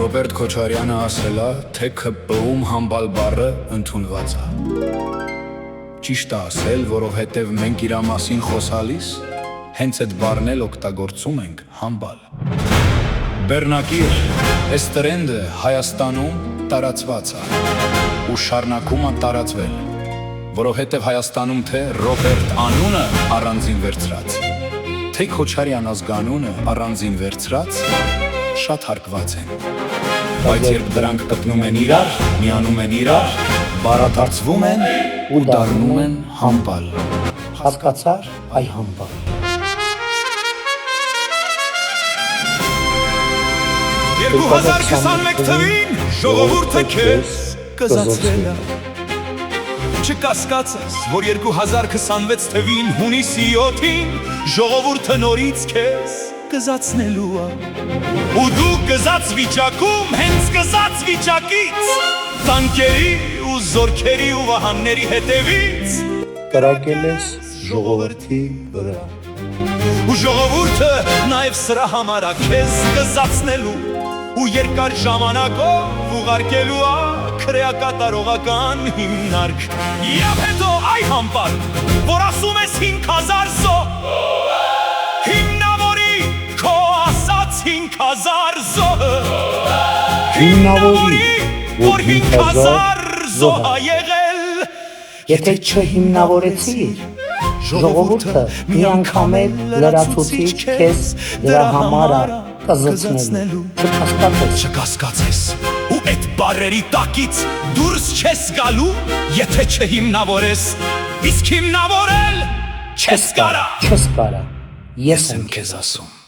Ռոբերտ Քոչարյանը ասել է, թե ՔՊ-ում համբալ բառը ընդունված է։ Ճիշտ է ասել, որովհետև մենք իրա մասին խոսալիս հենց այդ բառն էլ օգտագործում ենք համբալ։ Բեռնակիր, այս տրենդը Հայաստանում տարածված է ու շարունակում է տարածվել, որովհետև Հայաստանում թե Ռոբերտ անունը առանձին վերցրած, թե Քոչարյան ազգանունը առանձին վերցրած շատ հարկված են, բայց երբ դրանք գտնում են իրար, միանում են իրար, բառադարձվում են ու դառնում են համբալ։ Հասկացար, այ համբալ։ 2021 թվին ժողովուրդը քեզ կզացրել է։ Չկասկածես, որ 2026 թվին հունիսի 7-ին ժողովուրդը նորից քեզ կզացնելու է։ Ու դու կզած վիճակում, հենց կզած վիճակից, տանկերի ու զորքերի ու վահանների հետևից կրակել ես ժողովրդի վրա։ Ու ժողովուրդը նաև սրա համար է քեզ կզացնելու ու երկար ժամանակով ուղարկելու է քրեակատարողական հիմնարկ։ Եվ հետո այ համբալ, որ ասում ես 5000 զո, հիմնավորի քո ասած 5000 զո, հիմնավորի, որ 5000 զո ա եղել։ Եթե չհիմնավորեցիր, ժողովուրդը մի անգամ էլ լրացուցիչ քեզ դրա համար կզցնելու։ Չկասկածես, ու այդ բարերի տակից դուրս չես գալու, եթե չհիմնավորես, իսկ հիմնավորել չես կարա։ Չես կարա, ես եմ քեզ ասում։